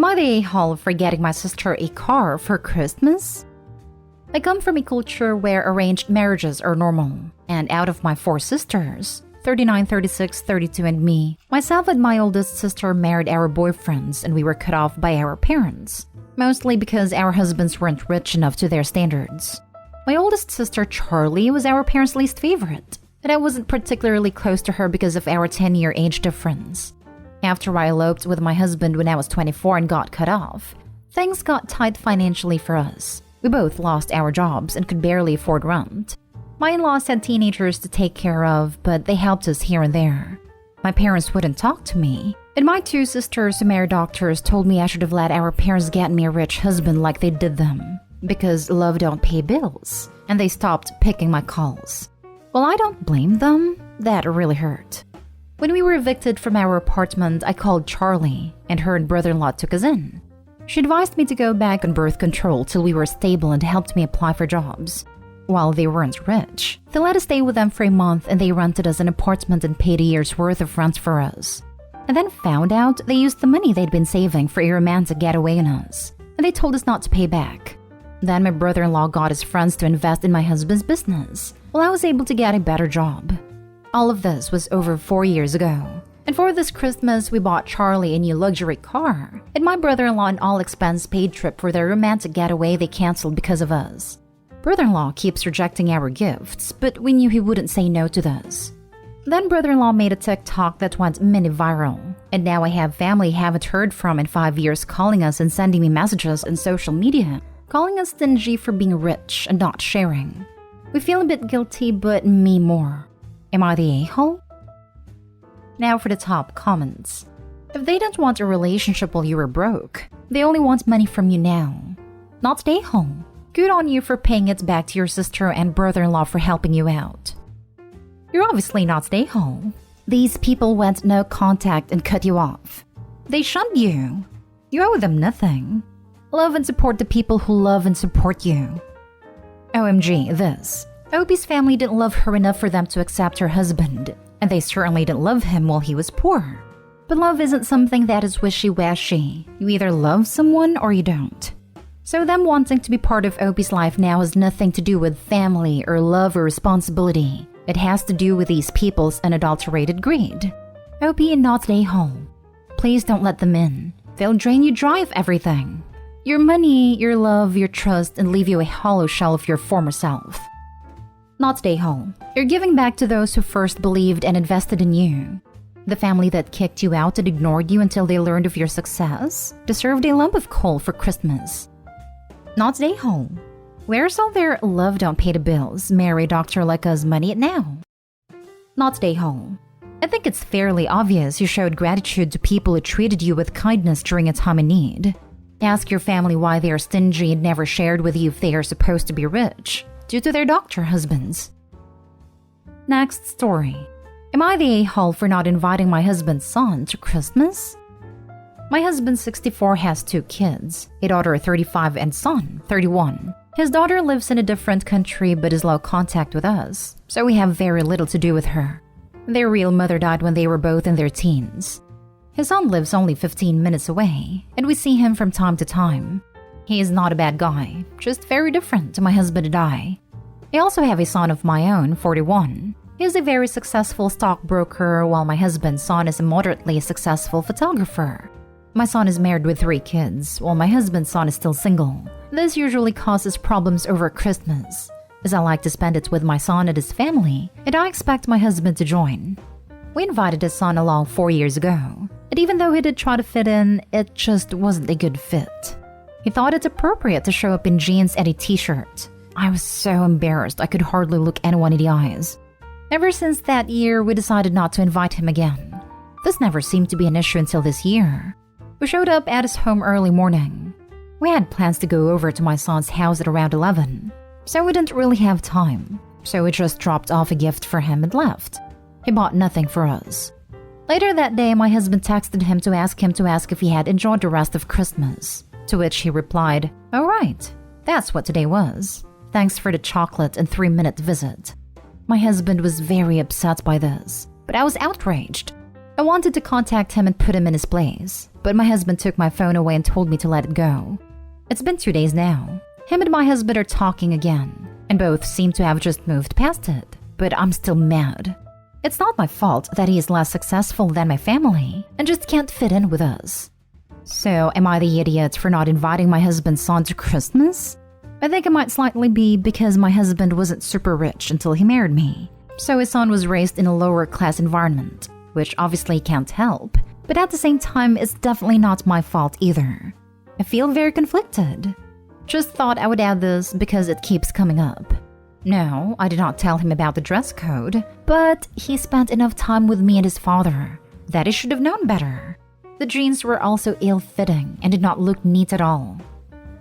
Am I the a-hole for getting my sister a car for Christmas? I come from a culture where arranged marriages are normal, and out of my 4 sisters, 39, 36, 32, and me, myself and my oldest sister married our boyfriends and we were cut off by our parents, mostly because our husbands weren't rich enough to their standards. My oldest sister, Charlie, was our parents' least favorite, and I wasn't particularly close to her because of our 10-year age difference. After I eloped with my husband when I was 24 and got cut off, things got tight financially for us. We both lost our jobs and could barely afford rent. My in-laws had teenagers to take care of, but they helped us here and there. My parents wouldn't talk to me, and my 2 sisters who married doctors told me I should have let our parents get me a rich husband like they did them, because love don't pay bills, and they stopped picking my calls. Well, I don't blame them. That really hurt. When we were evicted from our apartment, I called Charlie, and her and brother-in-law took us in. She advised me to go back on birth control till we were stable and helped me apply for jobs. While they weren't rich, they let us stay with them for a month and they rented us an apartment and paid a year's worth of rent for us. And then found out they used the money they'd been saving for a romantic getaway on us, and they told us not to pay back. Then my brother-in-law got his friends to invest in my husband's business, while I was able to get a better job. All of this was over 4 years ago. And for this Christmas, we bought Charlie a new luxury car, and my brother-in-law an all-expense paid trip for their romantic getaway they canceled because of us. Brother-in-law keeps rejecting our gifts, but we knew he wouldn't say no to this. Then brother-in-law made a TikTok that went mini viral, and now I have family I haven't heard from in 5 years calling us and sending me messages on social media, calling us stingy for being rich and not sharing. We feel a bit guilty, but me more. Am I the a-hole? Now for the top comments. If they don't want a relationship while you were broke, they only want money from you now. Not stay home. Good on you for paying it back to your sister and brother-in-law for helping you out. You're obviously not stay home. These people went no contact and cut you off. They shunned you. You owe them nothing. Love and support the people who love and support you. OMG, this. Opie's family didn't love her enough for them to accept her husband, and they certainly didn't love him while he was poor. But love isn't something that is wishy-washy. You either love someone or you don't. So them wanting to be part of Opie's life now has nothing to do with family or love or responsibility. It has to do with these people's unadulterated greed. Opie and not stay home. Please don't let them in. They'll drain you dry of everything. Your money, your love, your trust, and leave you a hollow shell of your former self. Not stay home. You're giving back to those who first believed and invested in you. The family that kicked you out and ignored you until they learned of your success deserved a lump of coal for Christmas. Not stay home. Where's all their love don't pay the bills, marry doctor like us money now? Not stay home. I think it's fairly obvious you showed gratitude to people who treated you with kindness during a time of need. Ask your family why they are stingy and never shared with you if they are supposed to be rich, due to their doctor husbands. Next story. Am I the a-hole for not inviting my husband's son to Christmas? My husband, 64, has 2 kids, a daughter 35 and son 31. His daughter lives in a different country but is low contact with us, so we have very little to do with her. Their real mother died when they were both in their teens. His son lives only 15 minutes away, and we see him from time to time. He is not a bad guy, just very different to my husband and I. I also have a son of my own, 41. He is a very successful stockbroker, while my husband's son is a moderately successful photographer. My son is married with 3 kids, while my husband's son is still single. This usually causes problems over Christmas, as I like to spend it with my son and his family, and I expect my husband to join. We invited his son along 4 years ago, and even though he did try to fit in, it just wasn't a good fit. He thought it appropriate to show up in jeans and a t-shirt. I was so embarrassed I could hardly look anyone in the eyes. Ever since that year, we decided not to invite him again. This never seemed to be an issue until this year. We showed up at his home early morning. We had plans to go over to my son's house at around 11, so we didn't really have time. So we just dropped off a gift for him and left. He bought nothing for us. Later that day, my husband texted him to ask if he had enjoyed the rest of Christmas, to which he replied, "Oh right, that's what today was. Thanks for the chocolate and 3-minute visit." My husband was very upset by this, but I was outraged. I wanted to contact him and put him in his place, but my husband took my phone away and told me to let it go. It's been 2 days now. Him and my husband are talking again, and both seem to have just moved past it, but I'm still mad. It's not my fault that he is less successful than my family and just can't fit in with us. So, am I the idiot for not inviting my husband's son to Christmas? I think it might slightly be because my husband wasn't super rich until he married me, so his son was raised in a lower class environment, which obviously can't help, but at the same time, it's definitely not my fault either. I feel very conflicted. Just thought I would add this because it keeps coming up. No, I did not tell him about the dress code, but he spent enough time with me and his father that he should have known better. The jeans were also ill-fitting and did not look neat at all.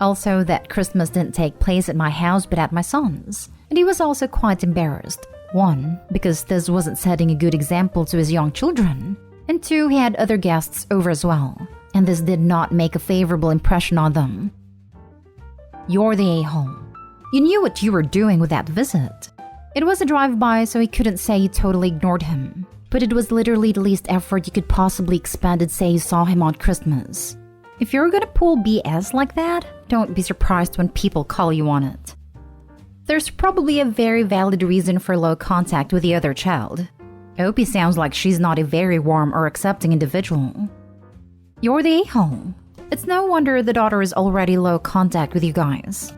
Also, that Christmas didn't take place at my house but at my son's, and he was also quite embarrassed. 1, because this wasn't setting a good example to his young children, and 2, he had other guests over as well, and this did not make a favorable impression on them. You're the a-hole. You knew what you were doing with that visit. It was a drive-by, so he couldn't say you totally ignored him, but it was literally the least effort you could possibly expend and say you saw him on Christmas. If you're gonna pull BS like that, don't be surprised when people call you on it. There's probably a very valid reason for low contact with the other child. Opie sounds like she's not a very warm or accepting individual. You're the a-hole. It's no wonder the daughter is already low contact with you guys.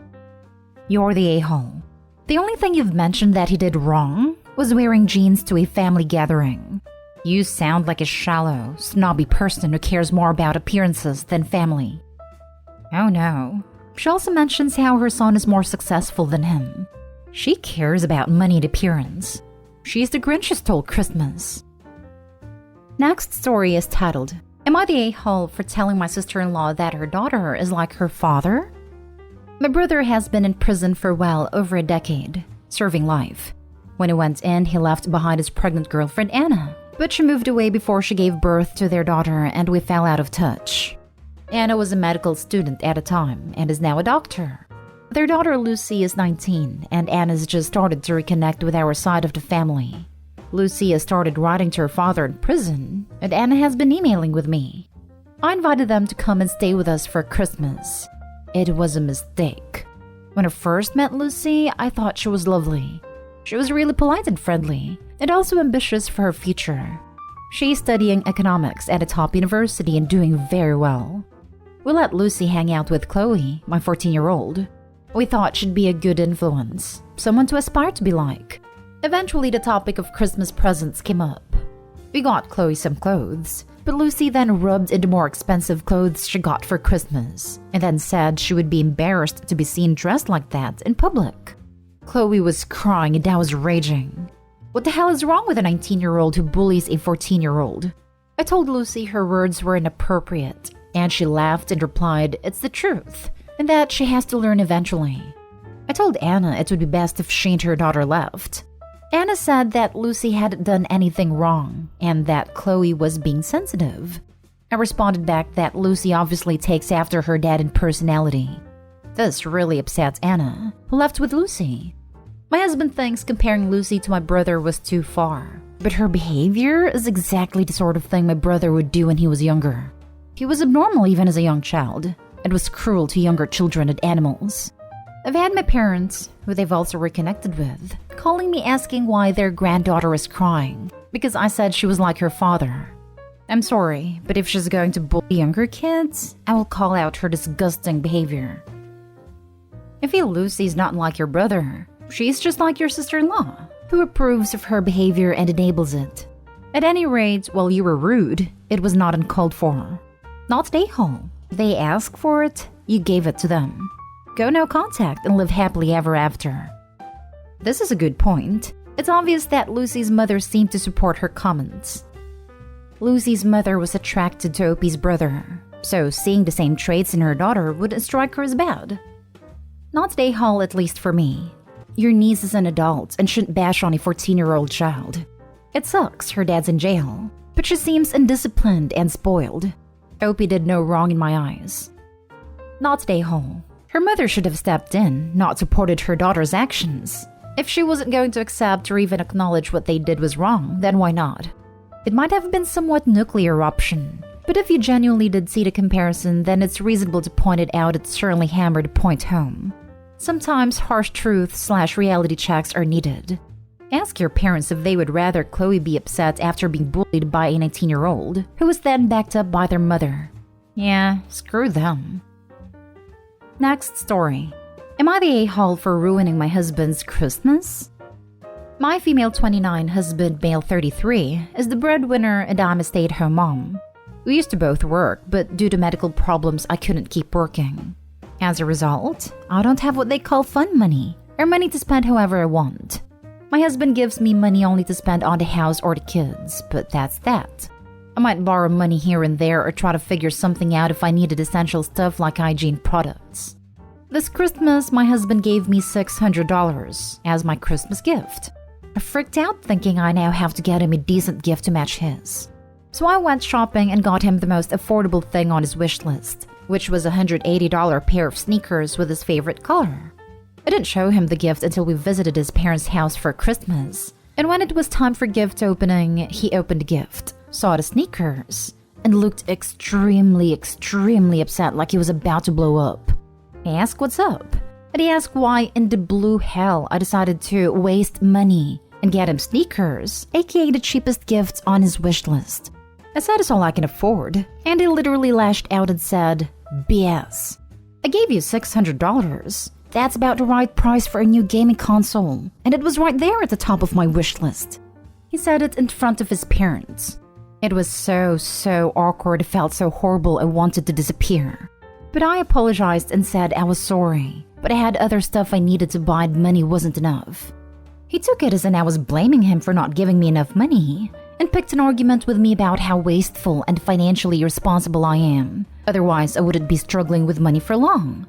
You're the a-hole. The only thing you've mentioned that he did wrong was wearing jeans to a family gathering. You sound like a shallow, snobby person who cares more about appearances than family. Oh no. She also mentions how her son is more successful than him. She cares about money and appearance. She's the Grinch who stole Christmas. Next story is titled, Am I the a-hole for telling my sister-in-law that her daughter is like her father? My brother has been in prison for well over a decade, serving life. When he went in, he left behind his pregnant girlfriend Anna, but she moved away before she gave birth to their daughter and we fell out of touch. Anna was a medical student at the time and is now a doctor. Their daughter Lucy is 19 and Anna's just started to reconnect with our side of the family. Lucy has started writing to her father in prison and Anna has been emailing with me. I invited them to come and stay with us for Christmas. It was a mistake. When I first met Lucy, I thought she was lovely. She was really polite and friendly, and also ambitious for her future. She's studying economics at a top university and doing very well. We let Lucy hang out with Chloe, my 14-year-old. We thought she'd be a good influence, someone to aspire to be like. Eventually, the topic of Christmas presents came up. We got Chloe some clothes, but Lucy then rubbed in the more expensive clothes she got for Christmas, and then said she would be embarrassed to be seen dressed like that in public. Chloe was crying and I was raging. What the hell is wrong with a 19-year-old who bullies a 14-year-old? I told Lucy her words were inappropriate, and she laughed and replied, it's the truth, and that she has to learn eventually. I told Anna it would be best if she and her daughter left. Anna said that Lucy hadn't done anything wrong, and that Chloe was being sensitive. I responded back that Lucy obviously takes after her dad in personality. This really upset Anna, who left with Lucy. My husband thinks comparing Lucy to my brother was too far, but her behavior is exactly the sort of thing my brother would do when he was younger. He was abnormal even as a young child, and was cruel to younger children and animals. I've had my parents, who they've also reconnected with, calling me asking why their granddaughter is crying, because I said she was like her father. I'm sorry, but if she's going to bully younger kids, I will call out her disgusting behavior. I feel Lucy's not like your brother. She's just like your sister-in-law, who approves of her behavior and enables it. At any rate, while you were rude, it was not uncalled for. Not the a-hole. They asked for it, you gave it to them. Go no contact and live happily ever after. This is a good point. It's obvious that Lucy's mother seemed to support her comments. Lucy's mother was attracted to Opie's brother, so seeing the same traits in her daughter wouldn't strike her as bad. Not the a-hole, at least for me. Your niece is an adult and shouldn't bash on a 14-year-old child. It sucks her dad's in jail, but she seems undisciplined and spoiled. Opie did no wrong in my eyes. Not the a-hole. Her mother should have stepped in, not supported her daughter's actions. If she wasn't going to accept or even acknowledge what they did was wrong, then why not? It might have been somewhat nuclear option, but if you genuinely did see the comparison, then it's reasonable to point it out. It certainly hammered the point home. Sometimes harsh truth/reality checks are needed. Ask your parents if they would rather Chloe be upset after being bullied by a 19-year-old who was then backed up by their mother. Yeah, screw them. Next story. Am I the a-hole for ruining my husband's Christmas? My female 29, husband male 33, is the breadwinner and I'm a stay-at-home mom. We used to both work, but due to medical problems, I couldn't keep working. As a result, I don't have what they call fun money, or money to spend however I want. My husband gives me money only to spend on the house or the kids, but that's that. I might borrow money here and there or try to figure something out if I needed essential stuff like hygiene products. This Christmas, my husband gave me $600 as my Christmas gift. I freaked out thinking I now have to get him a decent gift to match his. So I went shopping and got him the most affordable thing on his wish list, which was a $180 pair of sneakers with his favorite color. I didn't show him the gift until we visited his parents' house for Christmas. And when it was time for gift opening, he opened the gift, saw the sneakers, and looked extremely upset like he was about to blow up. I asked what's up, and he asked why in the blue hell I decided to waste money and get him sneakers, aka the cheapest gift on his wish list. I said it's all I can afford, and he literally lashed out and said, BS. I gave you $600. That's about the right price for a new gaming console, and it was right there at the top of my wish list. He said it in front of his parents. It was so awkward, it felt so horrible I wanted to disappear. But I apologized and said I was sorry, but I had other stuff I needed to buy and money wasn't enough. He took it as in I was blaming him for not giving me enough money, and picked an argument with me about how wasteful and financially irresponsible I am. Otherwise, I wouldn't be struggling with money for long.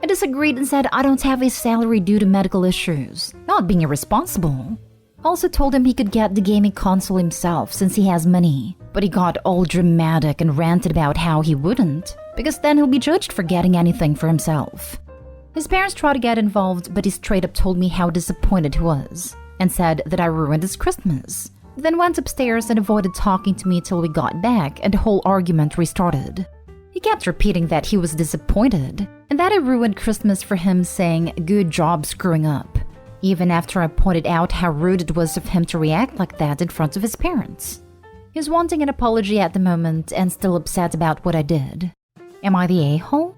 I disagreed and said I don't have a salary due to medical issues, not being irresponsible. Also told him he could get the gaming console himself since he has money, but he got all dramatic and ranted about how he wouldn't, because then he'll be judged for getting anything for himself. His parents tried to get involved, but he straight up told me how disappointed he was, and said that I ruined his Christmas. Then went upstairs and avoided talking to me till we got back and the whole argument restarted. He kept repeating that he was disappointed, and that I ruined Christmas for him, saying, good job screwing up, even after I pointed out how rude it was of him to react like that in front of his parents. He's wanting an apology at the moment and still upset about what I did. Am I the a-hole?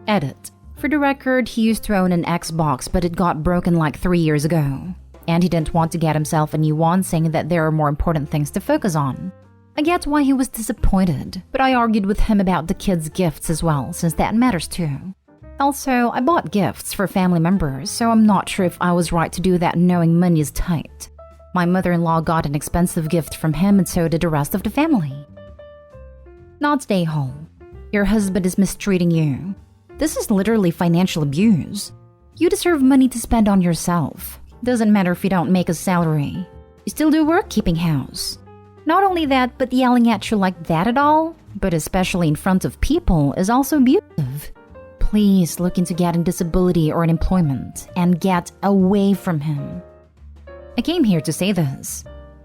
Edit. For the record, he used to own an Xbox, but it got broken like 3 years ago. And he didn't want to get himself a new one, saying that there are more important things to focus on. I get why he was disappointed, but I argued with him about the kids' gifts as well, since that matters too. Also, I bought gifts for family members, so I'm not sure if I was right to do that knowing money is tight. My mother-in-law got an expensive gift from him and so did the rest of the family. Not the a-hole. Your husband is mistreating you. This is literally financial abuse. You deserve money to spend on yourself. Doesn't matter if you don't make a salary. You still do work keeping house. Not only that, but yelling at you like that at all, but especially in front of people, is also abusive. Please look into getting disability or an employment and get away from him. I came here to say this.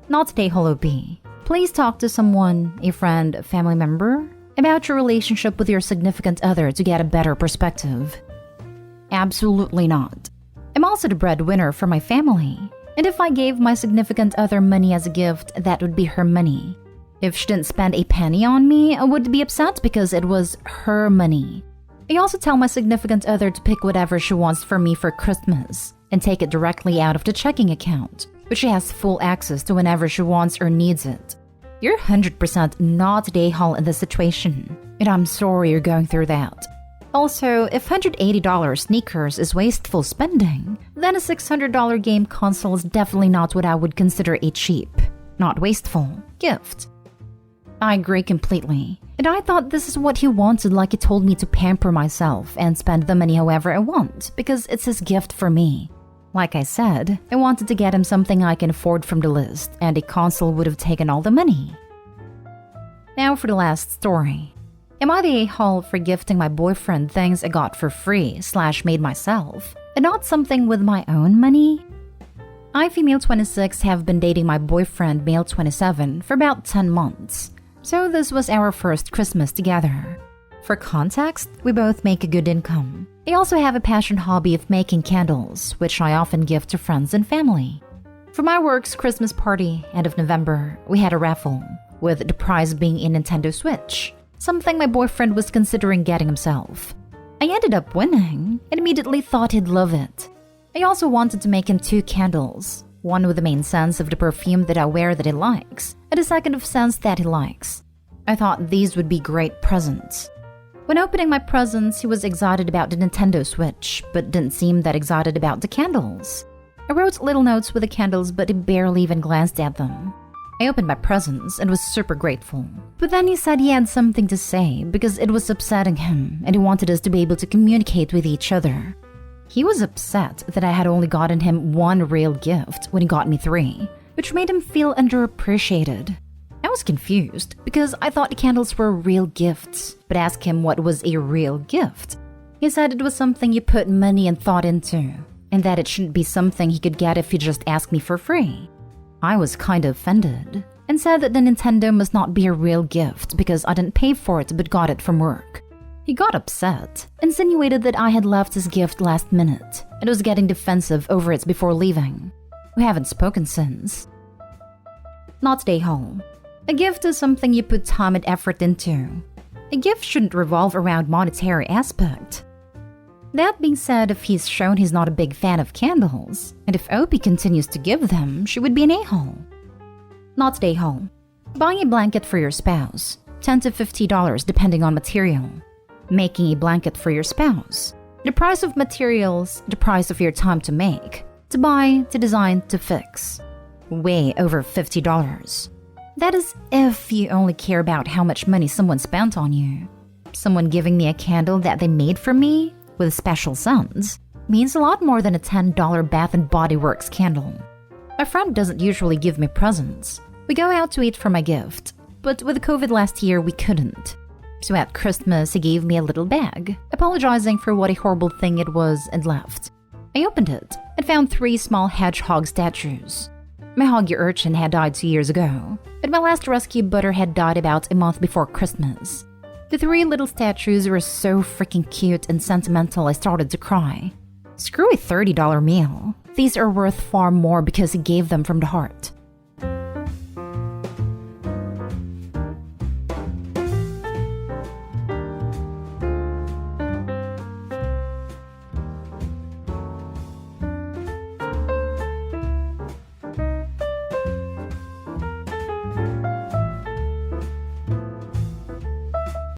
Not today, Holo B. Please talk to someone, a friend, a family member, about your relationship with your significant other to get a better perspective. Absolutely not. I'm also the breadwinner for my family, and if I gave my significant other money as a gift, that would be her money. If she didn't spend a penny on me, I would be upset because it was her money. I also tell my significant other to pick whatever she wants for me for Christmas and take it directly out of the checking account, which she has full access to whenever she wants or needs it. You're 100% not the a-hole in this situation, and I'm sorry you're going through that. Also, if $180 sneakers is wasteful spending, then a $600 game console is definitely not what I would consider a cheap, not wasteful, gift. I agree completely, and I thought this is what he wanted, like he told me to pamper myself and spend the money however I want, because it's his gift for me. Like I said, I wanted to get him something I can afford from the list, and a console would have taken all the money. Now for the last story. Am I the a-hole for gifting my boyfriend things I got for free / made myself, and not something with my own money? I, female 26, have been dating my boyfriend, male 27, for about 10 months. So this was our first Christmas together. For context, we both make a good income. I also have a passion hobby of making candles, which I often give to friends and family. For my work's Christmas party, end of November, we had a raffle, with the prize being a Nintendo Switch, something my boyfriend was considering getting himself. I ended up winning and immediately thought he'd love it. I also wanted to make him 2 candles, one with the main scents of the perfume that I wear that he likes, and a second of scents that he likes. I thought these would be great presents. When opening my presents, he was excited about the Nintendo Switch, but didn't seem that excited about the candles. I wrote little notes with the candles, but he barely even glanced at them. I opened my presents and was super grateful. But then he said he had something to say because it was upsetting him and he wanted us to be able to communicate with each other. He was upset that I had only gotten him 1 real gift when he got me 3, which made him feel underappreciated. I was confused because I thought the candles were real gifts, but asked him what was a real gift. He said it was something you put money and thought into, and that it shouldn't be something he could get if he just asked me for free. I was kind of offended and said that the Nintendo must not be a real gift because I didn't pay for it but got it from work. He got upset, insinuated that I had left his gift last minute, and was getting defensive over it before leaving. We haven't spoken since. Not stay home. A gift is something you put time and effort into. A gift shouldn't revolve around monetary aspect. That being said, if he's shown he's not a big fan of candles, and if Opie continues to give them, she would be an a-hole. Not stay home. Buying a blanket for your spouse, $10 to $50 depending on material. Making a blanket for your spouse. The price of materials, the price of your time to make, to buy, to design, to fix. Way over $50. That is if you only care about how much money someone spent on you. Someone giving me a candle that they made for me, with special scents, means a lot more than a $10 Bath & Body Works candle. My friend doesn't usually give me presents. We go out to eat for my gift, but with COVID last year we couldn't. So at Christmas he gave me a little bag, apologizing for what a horrible thing it was and left. I opened it and found 3 small hedgehog statues. My hoggy urchin had died 2 years ago, but my last rescue butter had died about a month before Christmas. The 3 little statues were so freaking cute and sentimental I started to cry. Screw a $30 meal. These are worth far more because he gave them from the heart.